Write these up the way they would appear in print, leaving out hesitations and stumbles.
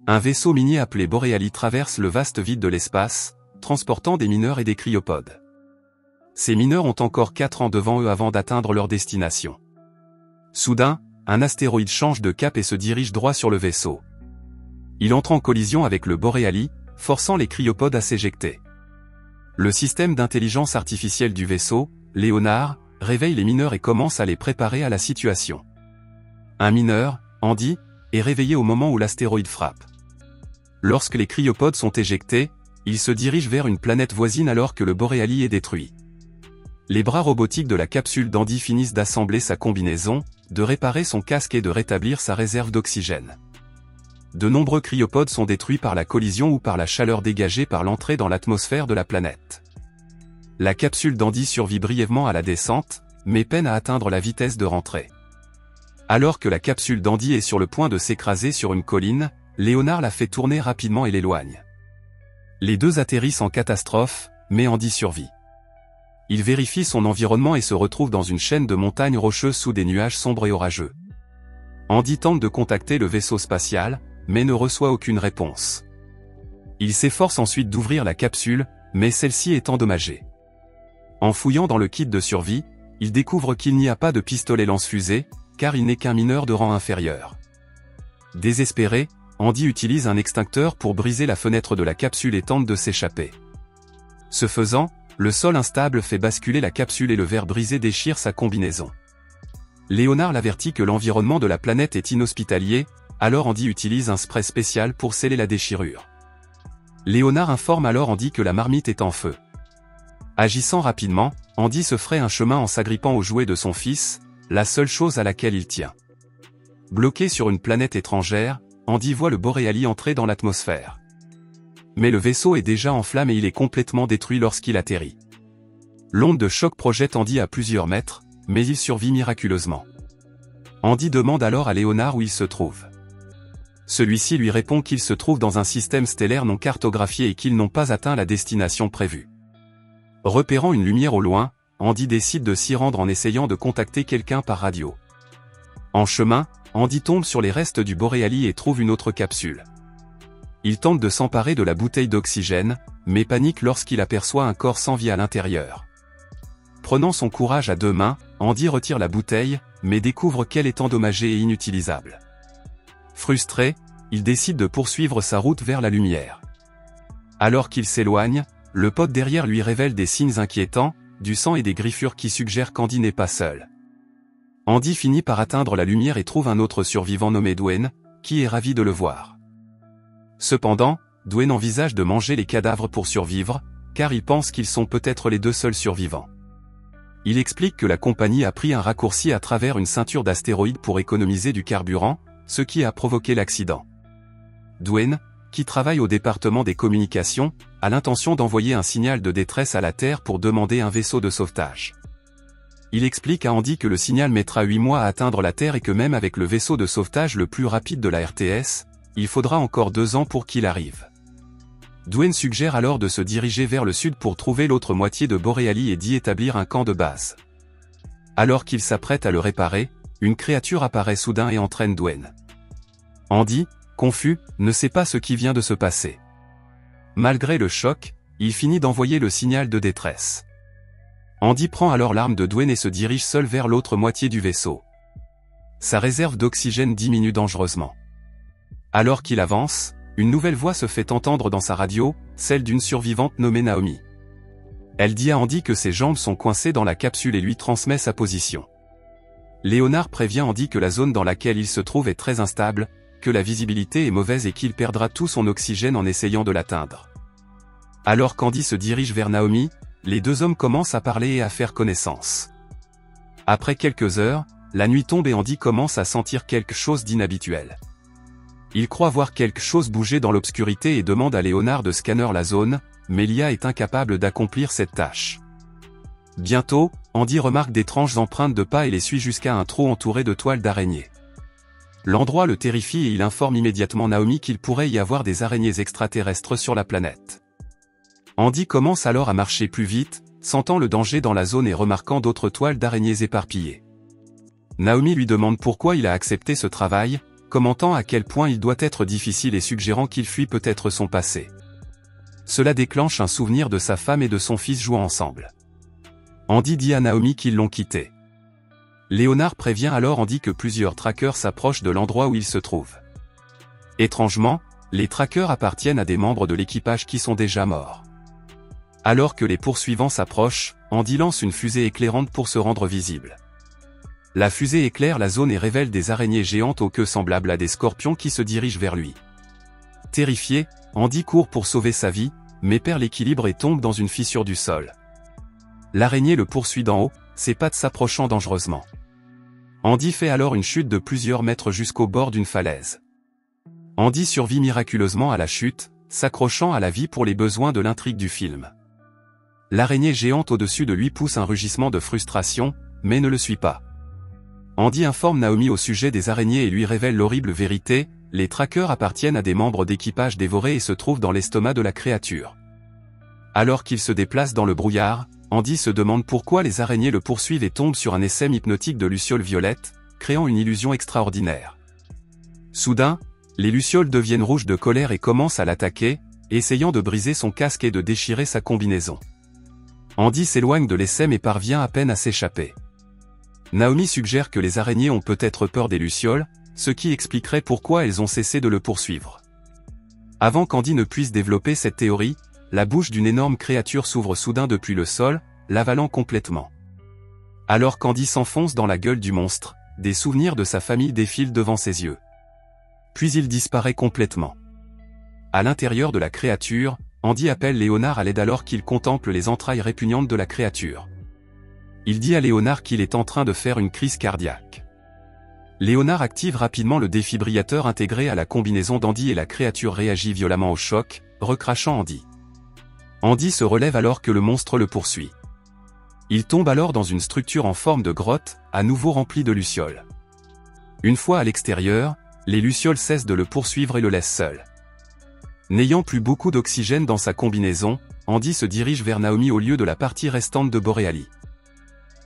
Un vaisseau minier appelé Borealis traverse le vaste vide de l'espace, transportant des mineurs et des cryopodes. Ces mineurs ont encore 4 ans devant eux avant d'atteindre leur destination. Soudain, un astéroïde change de cap et se dirige droit sur le vaisseau. Il entre en collision avec le Borealis, forçant les cryopodes à s'éjecter. Le système d'intelligence artificielle du vaisseau, Léonard, réveille les mineurs et commence à les préparer à la situation. Un mineur, Andy, est réveillé au moment où l'astéroïde frappe. Lorsque les cryopodes sont éjectés, ils se dirigent vers une planète voisine alors que le Borealis est détruit. Les bras robotiques de la capsule d'Andy finissent d'assembler sa combinaison, de réparer son casque et de rétablir sa réserve d'oxygène. De nombreux cryopodes sont détruits par la collision ou par la chaleur dégagée par l'entrée dans l'atmosphère de la planète. La capsule d'Andy survit brièvement à la descente, mais peine à atteindre la vitesse de rentrée. Alors que la capsule d'Andy est sur le point de s'écraser sur une colline, Léonard la fait tourner rapidement et l'éloigne. Les deux atterrissent en catastrophe, mais Andy survit. Il vérifie son environnement et se retrouve dans une chaîne de montagnes rocheuses sous des nuages sombres et orageux. Andy tente de contacter le vaisseau spatial, mais ne reçoit aucune réponse. Il s'efforce ensuite d'ouvrir la capsule, mais celle-ci est endommagée. En fouillant dans le kit de survie, il découvre qu'il n'y a pas de pistolet lance-fusée, car il n'est qu'un mineur de rang inférieur. Désespéré, Andy utilise un extincteur pour briser la fenêtre de la capsule et tente de s'échapper. Ce faisant, le sol instable fait basculer la capsule et le verre brisé déchire sa combinaison. Léonard l'avertit que l'environnement de la planète est inhospitalier, alors Andy utilise un spray spécial pour sceller la déchirure. Léonard informe alors Andy que la marmite est en feu. Agissant rapidement, Andy se fraye un chemin en s'agrippant aux jouets de son fils, la seule chose à laquelle il tient. Bloqué sur une planète étrangère, Andy voit le Borealis entrer dans l'atmosphère. Mais le vaisseau est déjà en flammes et il est complètement détruit lorsqu'il atterrit. L'onde de choc projette Andy à plusieurs mètres, mais il survit miraculeusement. Andy demande alors à Léonard où il se trouve. Celui-ci lui répond qu'il se trouve dans un système stellaire non cartographié et qu'ils n'ont pas atteint la destination prévue. Repérant une lumière au loin, Andy décide de s'y rendre en essayant de contacter quelqu'un par radio. En chemin, Andy tombe sur les restes du Borealis et trouve une autre capsule. Il tente de s'emparer de la bouteille d'oxygène, mais panique lorsqu'il aperçoit un corps sans vie à l'intérieur. Prenant son courage à deux mains, Andy retire la bouteille, mais découvre qu'elle est endommagée et inutilisable. Frustré, il décide de poursuivre sa route vers la lumière. Alors qu'il s'éloigne, le pote derrière lui révèle des signes inquiétants, du sang et des griffures qui suggèrent qu'Andy n'est pas seul. Andy finit par atteindre la lumière et trouve un autre survivant nommé Dwayne, qui est ravi de le voir. Cependant, Dwayne envisage de manger les cadavres pour survivre, car il pense qu'ils sont peut-être les deux seuls survivants. Il explique que la compagnie a pris un raccourci à travers une ceinture d'astéroïdes pour économiser du carburant, ce qui a provoqué l'accident. Dwayne, qui travaille au département des communications, a l'intention d'envoyer un signal de détresse à la Terre pour demander un vaisseau de sauvetage. Il explique à Andy que le signal mettra 8 mois à atteindre la Terre et que même avec le vaisseau de sauvetage le plus rapide de la RTS, il faudra encore 2 ans pour qu'il arrive. Dwayne suggère alors de se diriger vers le sud pour trouver l'autre moitié de Borealis et d'y établir un camp de base. Alors qu'il s'apprête à le réparer, une créature apparaît soudain et entraîne Dwayne. Andy, confus, ne sait pas ce qui vient de se passer. Malgré le choc, il finit d'envoyer le signal de détresse. Andy prend alors l'arme de Dwayne et se dirige seul vers l'autre moitié du vaisseau. Sa réserve d'oxygène diminue dangereusement. Alors qu'il avance, une nouvelle voix se fait entendre dans sa radio, celle d'une survivante nommée Naomi. Elle dit à Andy que ses jambes sont coincées dans la capsule et lui transmet sa position. Léonard prévient Andy que la zone dans laquelle il se trouve est très instable, que la visibilité est mauvaise et qu'il perdra tout son oxygène en essayant de l'atteindre. Alors qu'Andy se dirige vers Naomi, les deux hommes commencent à parler et à faire connaissance. Après quelques heures, la nuit tombe et Andy commence à sentir quelque chose d'inhabituel. Il croit voir quelque chose bouger dans l'obscurité et demande à Léonard de scanner la zone, mais l'IA est incapable d'accomplir cette tâche. Bientôt, Andy remarque d'étranges empreintes de pas et les suit jusqu'à un trou entouré de toiles d'araignées. L'endroit le terrifie et il informe immédiatement Naomi qu'il pourrait y avoir des araignées extraterrestres sur la planète. Andy commence alors à marcher plus vite, sentant le danger dans la zone et remarquant d'autres toiles d'araignées éparpillées. Naomi lui demande pourquoi il a accepté ce travail, commentant à quel point il doit être difficile et suggérant qu'il fuit peut-être son passé. Cela déclenche un souvenir de sa femme et de son fils jouant ensemble. Andy dit à Naomi qu'ils l'ont quitté. Léonard prévient alors Andy que plusieurs trackers s'approchent de l'endroit où il se trouve. Étrangement, les trackers appartiennent à des membres de l'équipage qui sont déjà morts. Alors que les poursuivants s'approchent, Andy lance une fusée éclairante pour se rendre visible. La fusée éclaire la zone et révèle des araignées géantes aux queues semblables à des scorpions qui se dirigent vers lui. Terrifié, Andy court pour sauver sa vie, mais perd l'équilibre et tombe dans une fissure du sol. L'araignée le poursuit d'en haut, ses pattes s'approchant dangereusement. Andy fait alors une chute de plusieurs mètres jusqu'au bord d'une falaise. Andy survit miraculeusement à la chute, s'accrochant à la vie pour les besoins de l'intrigue du film. L'araignée géante au-dessus de lui pousse un rugissement de frustration, mais ne le suit pas. Andy informe Naomi au sujet des araignées et lui révèle l'horrible vérité, les trackers appartiennent à des membres d'équipage dévorés et se trouvent dans l'estomac de la créature. Alors qu'il se déplace dans le brouillard, Andy se demande pourquoi les araignées le poursuivent et tombe sur un essaim hypnotique de lucioles violettes, créant une illusion extraordinaire. Soudain, les lucioles deviennent rouges de colère et commencent à l'attaquer, essayant de briser son casque et de déchirer sa combinaison. Andy s'éloigne de l'essaim et parvient à peine à s'échapper. Naomi suggère que les araignées ont peut-être peur des lucioles, ce qui expliquerait pourquoi elles ont cessé de le poursuivre. Avant qu'Andy ne puisse développer cette théorie, la bouche d'une énorme créature s'ouvre soudain depuis le sol, l'avalant complètement. Alors qu'Andy s'enfonce dans la gueule du monstre, des souvenirs de sa famille défilent devant ses yeux. Puis il disparaît complètement. À l'intérieur de la créature, Andy appelle Léonard à l'aide alors qu'il contemple les entrailles répugnantes de la créature. Il dit à Léonard qu'il est en train de faire une crise cardiaque. Léonard active rapidement le défibrillateur intégré à la combinaison d'Andy et la créature réagit violemment au choc, recrachant Andy. Andy se relève alors que le monstre le poursuit. Il tombe alors dans une structure en forme de grotte, à nouveau remplie de lucioles. Une fois à l'extérieur, les lucioles cessent de le poursuivre et le laissent seul. N'ayant plus beaucoup d'oxygène dans sa combinaison, Andy se dirige vers Naomi au lieu de la partie restante de Borealis.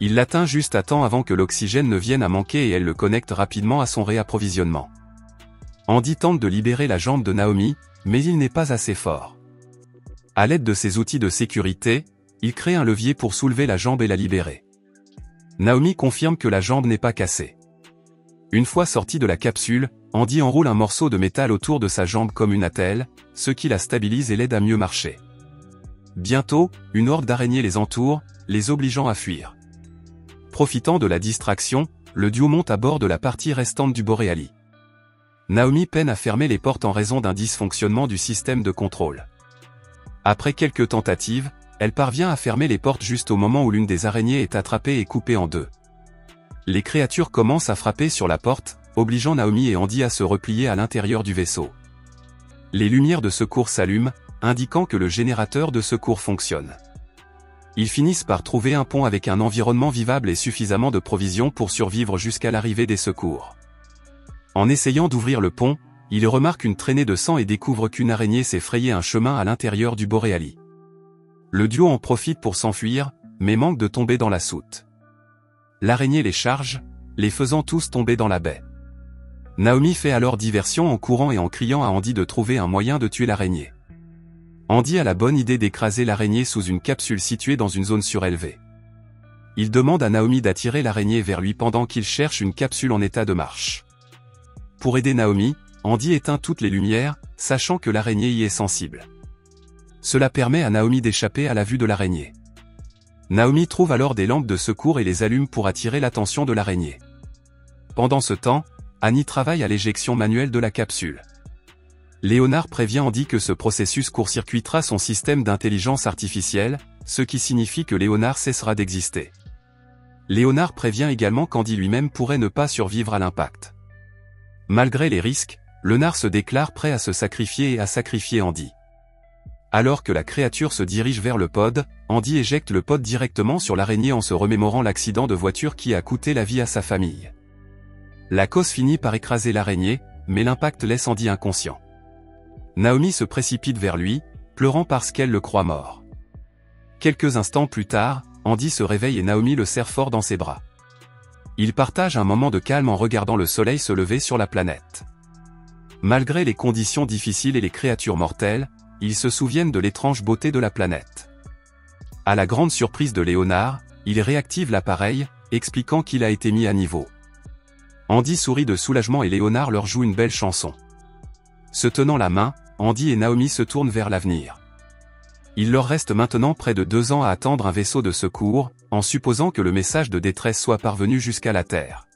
Il l'atteint juste à temps avant que l'oxygène ne vienne à manquer et elle le connecte rapidement à son réapprovisionnement. Andy tente de libérer la jambe de Naomi, mais il n'est pas assez fort. À l'aide de ses outils de sécurité, il crée un levier pour soulever la jambe et la libérer. Naomi confirme que la jambe n'est pas cassée. Une fois sorti de la capsule, Andy enroule un morceau de métal autour de sa jambe comme une attelle, ce qui la stabilise et l'aide à mieux marcher. Bientôt, une horde d'araignées les entoure, les obligeant à fuir. Profitant de la distraction, le duo monte à bord de la partie restante du Borealis. Naomi peine à fermer les portes en raison d'un dysfonctionnement du système de contrôle. Après quelques tentatives, elle parvient à fermer les portes juste au moment où l'une des araignées est attrapée et coupée en deux. Les créatures commencent à frapper sur la porte, obligeant Naomi et Andy à se replier à l'intérieur du vaisseau. Les lumières de secours s'allument, indiquant que le générateur de secours fonctionne. Ils finissent par trouver un pont avec un environnement vivable et suffisamment de provisions pour survivre jusqu'à l'arrivée des secours. En essayant d'ouvrir le pont, ils remarquent une traînée de sang et découvrent qu'une araignée s'est frayé un chemin à l'intérieur du Borealis. Le duo en profite pour s'enfuir, mais manque de tomber dans la soute. L'araignée les charge, les faisant tous tomber dans la baie. Naomi fait alors diversion en courant et en criant à Andy de trouver un moyen de tuer l'araignée. Andy a la bonne idée d'écraser l'araignée sous une capsule située dans une zone surélevée. Il demande à Naomi d'attirer l'araignée vers lui pendant qu'il cherche une capsule en état de marche. Pour aider Naomi, Andy éteint toutes les lumières, sachant que l'araignée y est sensible. Cela permet à Naomi d'échapper à la vue de l'araignée. Naomi trouve alors des lampes de secours et les allume pour attirer l'attention de l'araignée. Pendant ce temps, Annie travaille à l'éjection manuelle de la capsule. Léonard prévient Andy que ce processus court-circuitera son système d'intelligence artificielle, ce qui signifie que Léonard cessera d'exister. Léonard prévient également qu'Andy lui-même pourrait ne pas survivre à l'impact. Malgré les risques, Léonard se déclare prêt à se sacrifier et à sacrifier Andy. Alors que la créature se dirige vers le pod, Andy éjecte le pod directement sur l'araignée en se remémorant l'accident de voiture qui a coûté la vie à sa famille. La cause finit par écraser l'araignée, mais l'impact laisse Andy inconscient. Naomi se précipite vers lui, pleurant parce qu'elle le croit mort. Quelques instants plus tard, Andy se réveille et Naomi le serre fort dans ses bras. Ils partagent un moment de calme en regardant le soleil se lever sur la planète. Malgré les conditions difficiles et les créatures mortelles, ils se souviennent de l'étrange beauté de la planète. À la grande surprise de Léonard, il réactive l'appareil, expliquant qu'il a été mis à niveau. Andy sourit de soulagement et Léonard leur joue une belle chanson. Se tenant la main, Andy et Naomi se tournent vers l'avenir. Il leur reste maintenant près de 2 ans à attendre un vaisseau de secours, en supposant que le message de détresse soit parvenu jusqu'à la Terre.